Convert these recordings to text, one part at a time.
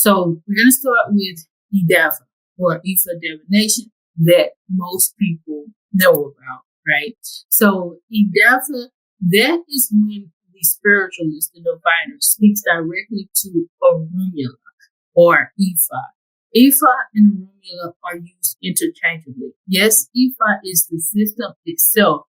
So we're going to start with EDAFA, or Ifa divination, that most people know about, right? So EDAFA, that is when the spiritualist, the diviner, speaks directly to Orunmila, or Ifa. Ifa and Orunmila are used interchangeably. Yes, Ifa is the system itself.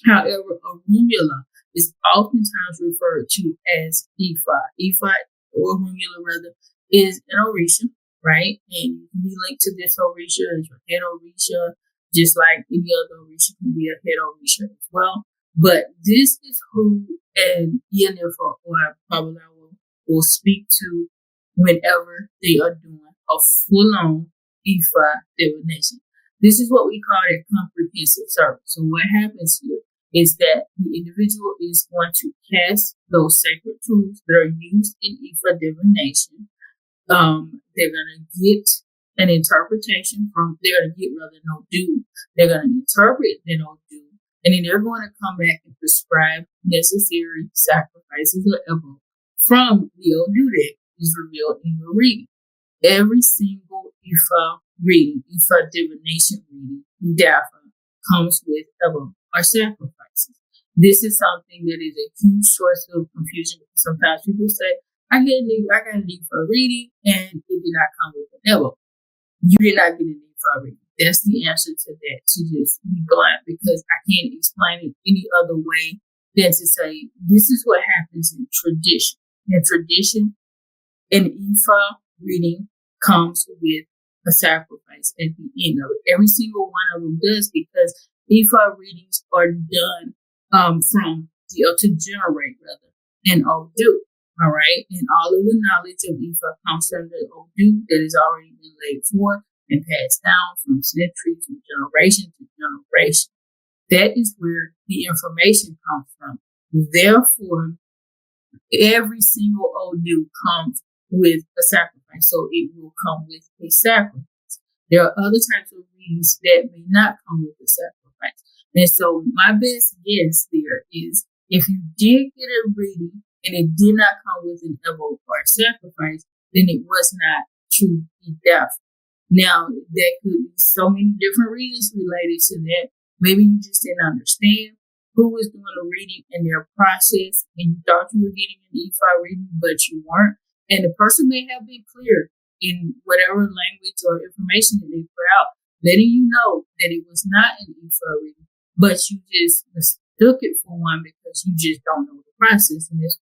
However, Orunmila is oftentimes referred to as Ifa. Ifa, or Orunmila rather, is an Orisha, right? And you can be linked to this Orisha as your head Orisha, just like any other Orisha can be a head Orisha as well. But this is who an Yenifa or Babalawo will speak to whenever they are doing a full-on Ifa divination. This is what we call a comprehensive service. So what happens here is that the individual is going to cast those sacred tools that are used in Ifa divination. They're going to get an interpretation from, they're going to get rather no do. They're going to interpret the no do. And then they're going to come back and prescribe necessary sacrifices or evo from the Odu that is revealed in your reading. Every single Ifa reading, Ifa divination reading, Dafa, comes with evo or sacrifices. This is something that is a huge source of confusion. Sometimes people say, I got a need for a reading and it did not come with an evo. You did not get a need for a reading. That's the answer to that, to just be blunt, because I can't explain it any other way than to say this is what happens in tradition. In tradition, an Ifa reading comes with a sacrifice at the end of it. Every single one of them does, because Ifa readings are done to generate an Odu. All right. And all of the knowledge of Ifa comes from the Odu that has already been laid forth and passed down from century to generation to generation. That is where the information comes from. Therefore, every single Odu comes with a sacrifice. So it will come with a sacrifice. There are other types of readings that may not come with a sacrifice. And so my best guess there is, if you did get a reading and it did not come with an evo or a sacrifice, then it was not true death. Now, there could be so many different reasons related to that. Maybe you just didn't understand who was doing the reading and their process, and you thought you were getting an Ifa reading, but you weren't. And the person may have been clear in whatever language or information that they put out, letting you know that it was not an Ifa reading, but you just mistook it for one because you just don't know the process. And it's,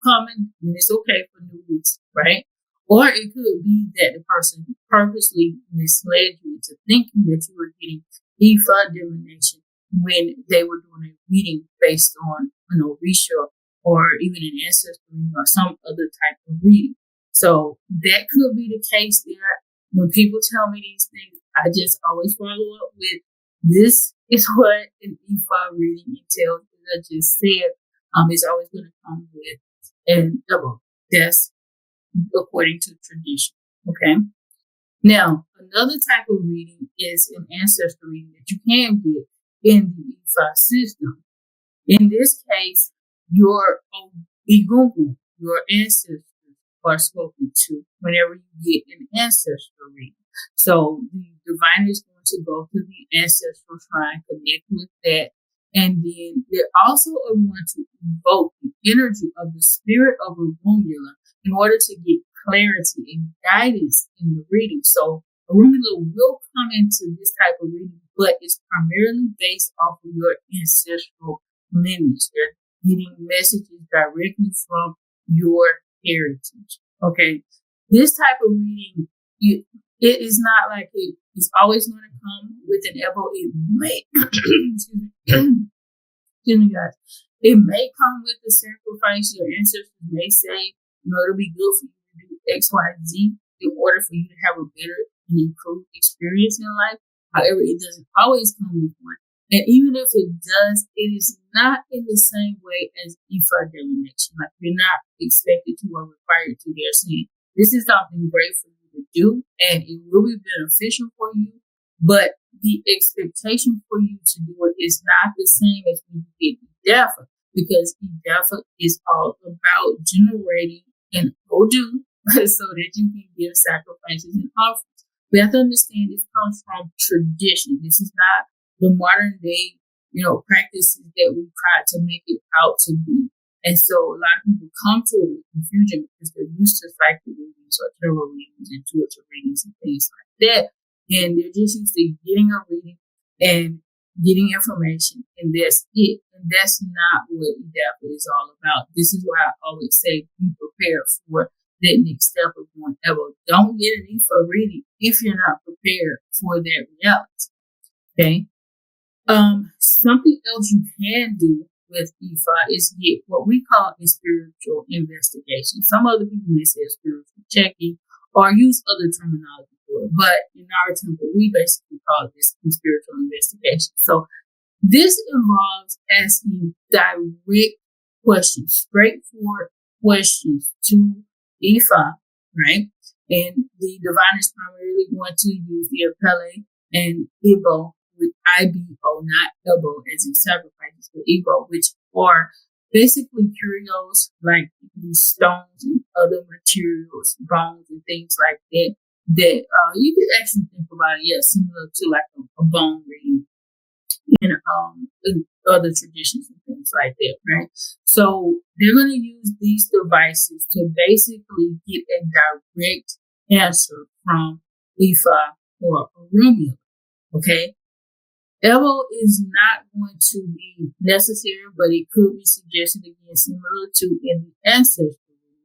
common, and it's okay for new weeks, right? Or it could be that the person purposely misled you into thinking that you were getting Ifa divination when they were doing a reading based on an Orisha or even an ancestor reading or some other type of reading. So that could be the case there. When people tell me these things, I just always follow up with, this is what an Ifa reading entails. As I just said, it's always going to come with an evo. That's according to tradition. Okay. Now, another type of reading is an ancestor reading that you can get in the Ifa system. In this case, your Igungu, your ancestors, are spoken to whenever you get an ancestor reading. So the diviner is going to go to the ancestral shrine, connect with that, and then they also are going to invoke the energy of the spirit of Orunmila in order to get clarity and guidance in the reading. So Orunmila will come into this type of reading, but it's primarily based off of your ancestral lineage. They're getting messages directly from your heritage. Okay. This type of reading, it is not like it is always going to come with an evo. It may, excuse me, guys. It may come with a sacrifice. Your ancestors may say, it'll be good for you to do X, Y, Z in order for you to have a better and improved experience in life. However, it doesn't always come with one. And even if it does, it is not in the same way as Ifa divination. Like, you're not expected to or required to. They're saying this is something great for you to do, and it will be beneficial for you. But the expectation for you to do it is not the same as when you get Idafa, because Idafa is all about generating an Odu so that you can give sacrifices and offerings. We have to understand this comes from tradition. This is not the modern day, practices that we try to make it out to be. And so a lot of people come to it with confusion because they're used to psychic readings or tarot readings, intuitive readings, and things like that. And they're just used to getting a reading and getting information, and that's it. And that's not what EDAPA is all about. This is why I always say be prepared for that next step of going ever. Don't get an IFA reading if you're not prepared for that reality. Okay. Something else you can do with IFA is get what we call a spiritual investigation. Some other people may say spiritual checking or use other terminology for it, but in our temple, we basically call this spiritual investigation. So this involves asking direct questions, straightforward questions to IFA, right? And the divine is primarily going to use the Apele and Ibo with IBO, not Ebo as in sacrifices, but Ibo, which are basically curios like these stones and other materials, bones and things like that, that you could actually think about it, similar to like a bone reading in other traditions and things like that, right? So they're going to use these devices to basically get a direct answer from Ifa or Romeo, okay? Evo is not going to be necessary, but it could be suggested again, similar to in the Ancestor,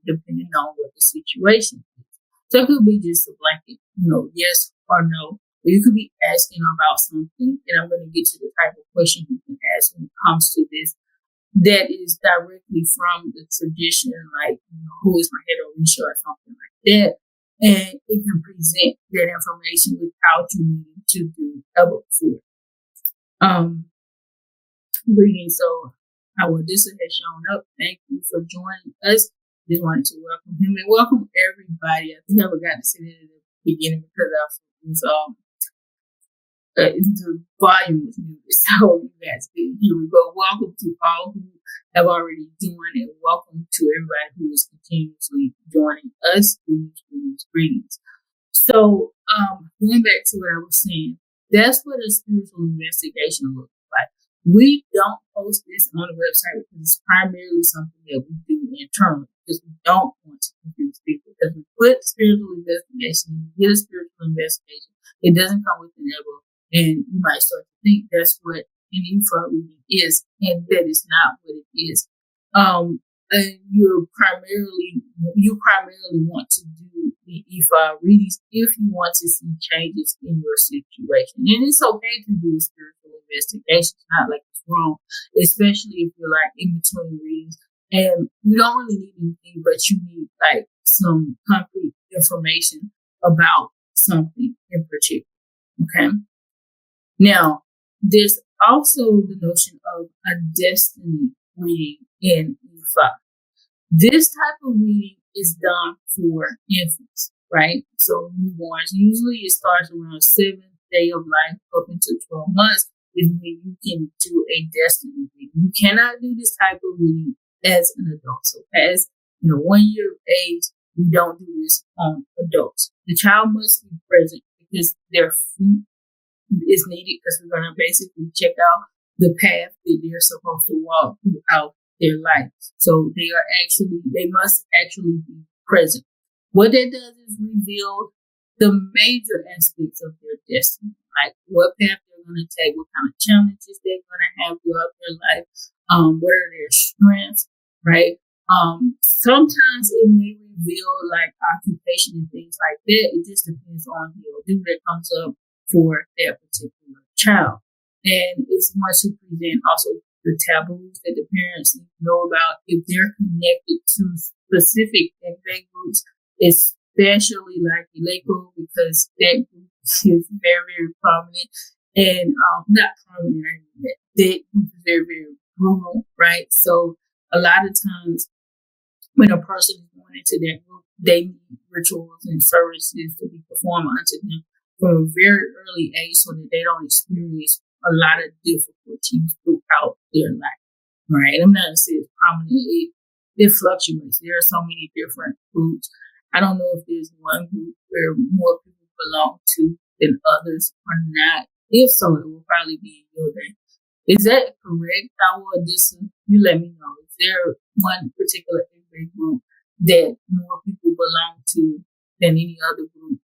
depending on what the situation is. So it could be just a blanket, yes or no. Or you could be asking about something, and I'm going to get to the type of question you can ask when it comes to this that is directly from the tradition, like, who is my head or Risha or something like that. And it can present that information without you needing to do Evo for it. Reading. So our Odessa has shown up. Thank you for joining us. Just wanted to welcome him and welcome everybody. I think I forgot to say that at the beginning because I was the volume was muted, so you guys couldn't hear me. But welcome to all who have already joined, and welcome to everybody who is continuously joining us. Greetings. So going back to what I was saying, that's what a spiritual investigation looks like. We don't post this on the website because it's primarily something that we do internally because we don't want to confuse people. Because we put spiritual investigation, you get a spiritual investigation, it doesn't come with an ever, and you might start to think that's what an IFA reading is, and that is not what it is. And you primarily want to do the IFA readings if you want to see changes in your situation. And it's okay to do a spiritual investigation. It's not like it's wrong, especially if you're like in between readings and you don't really need anything, but you need like some concrete information about something in particular. Okay. Now, there's also the notion of a destiny reading in IFA. This type of reading is done for infants, right? So newborns, usually it starts around 7th day of life up until 12 months is when you can do a destiny reading. You cannot do this type of reading as an adult. So as 1 year of age, we don't do this on adults. The child must be present because their feet is needed because we're going to basically check out the path that they're supposed to walk throughout their life. So they must actually be present. What that does is reveal the major aspects of their destiny, like what path they're going to take, what kind of challenges they're going to have throughout their life, what are their strengths, right? Sometimes it may reveal like occupation and things like that. It just depends on the ordeal that comes up for that particular child. And it's going to present also the taboos that the parents need to know about if they're connected to specific ethnic groups, especially like Ileko, because that group is very, very prominent. And not prominent, I mean that group is very, very brutal, right? So a lot of times when a person is going into that group, they need rituals and services to be performed unto them from a very early age so that they don't experience a lot of difficulties throughout their life, right? I'm not going to say it's prominent. It fluctuates. There are so many different groups I don't know if there's one group where more people belong to than others or not. If so, it will probably be in your day. Is that correct, Howard? You let me know. Is there one particular group that more people belong to than any other group?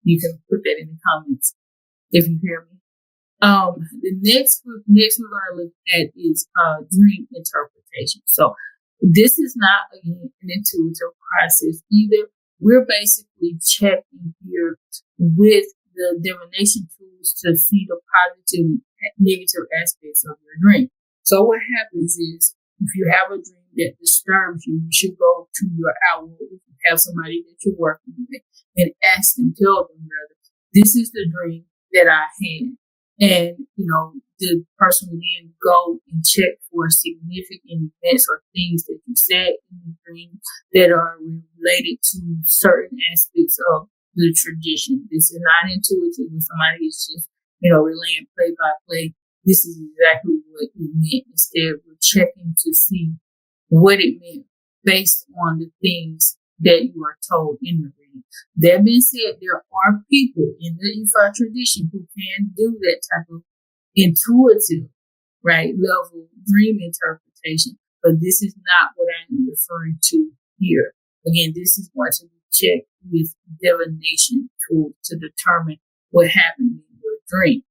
You can put that in the comments if you hear me. The next we're going to look at is dream interpretation. So this is not an intuitive process either. We're basically checking here with the divination tools to see the positive and negative aspects of your dream. So what happens is, if you have a dream that disturbs you, you should go to your owl, if you have somebody that you're working with, and ask them, tell them rather, this is the dream that I had. And, the person will then go and check for significant events or things that you said in the dream that are related to certain aspects of the tradition. This is not intuitive when somebody is just, relaying play by play. This is exactly what it meant. Instead, we're checking to see what it meant based on the things that you are told in the reading. That being said, there are people in the Ifa tradition who can do that type of intuitive, level dream interpretation, but this is not what I'm referring to here. Again, this is going to be checked with divination tools to determine what happened in your dream.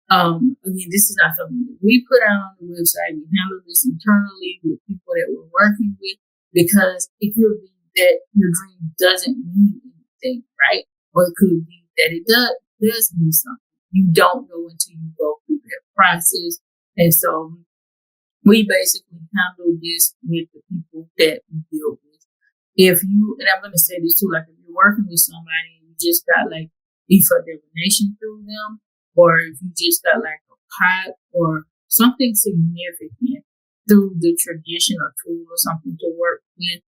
Again, this is not something that we put out on the website. We handle this internally with people that we're working with, because it could be that your dream doesn't mean anything, right? Or it could be that it does mean something. You don't know until you go through that process. And so we basically handle this with the people that we deal with. And I'm going to say this too, like if you're working with somebody and you just got like Ifa divination through them, or if you just got like a pot or something significant through the tradition or tool or something to work with,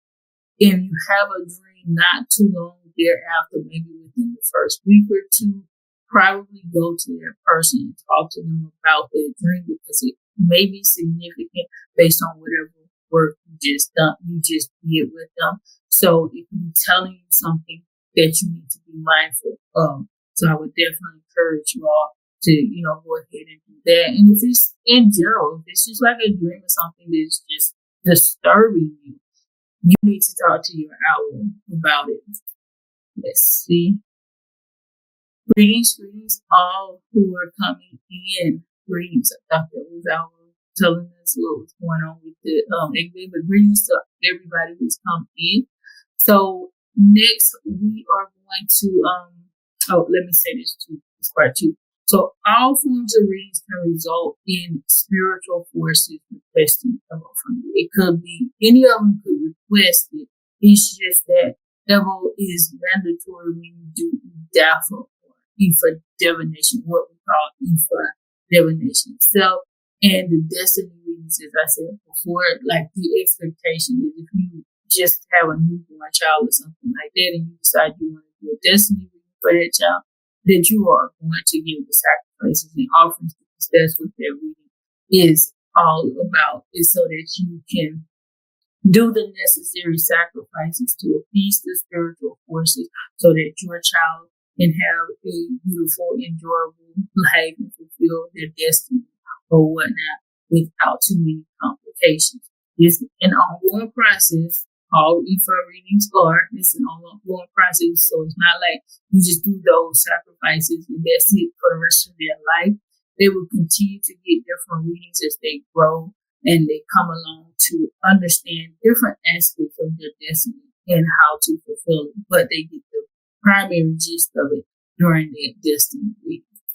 and you have a dream not too long thereafter, maybe within the first week or two, probably go to that person and talk to them about their dream, because it may be significant based on whatever work you just did with them. So it can be telling you something that you need to be mindful of. So I would definitely encourage you all to, go ahead and do that. And if it's in general, if it's just like a dream or something that's just disturbing you, you need to talk to your owl about it. Let's see. Greetings, all who are coming in. Greetings. I thought that was our telling us what was going on with the exhibit, but greetings to everybody who's come in. So next we are going to let me say this too. This part too. So all forms of readings can result in spiritual forces requesting help from you. It could be any of them could request it. It's just that Evo is mandatory when you do DAFA or Ifa divination, what we call Ifa divination itself. And the destiny readings, as I said before, like the expectation is if you just have a newborn child or something like that and you decide you want to do a destiny reading for that child, that you are going to give the sacrifices and offerings, because that's what that reading is all about, is so that you can do the necessary sacrifices to appease the spiritual forces so that your child can have a beautiful, enjoyable life and fulfill their destiny or whatnot without too many complications. It's an ongoing process. All Ifa readings are. It's an ongoing process, so it's not like you just do those sacrifices and that's it for the rest of their life. They will continue to get different readings as they grow and they come along to understand different aspects of their destiny and how to fulfill it. But they get the primary gist of it during their destiny reading.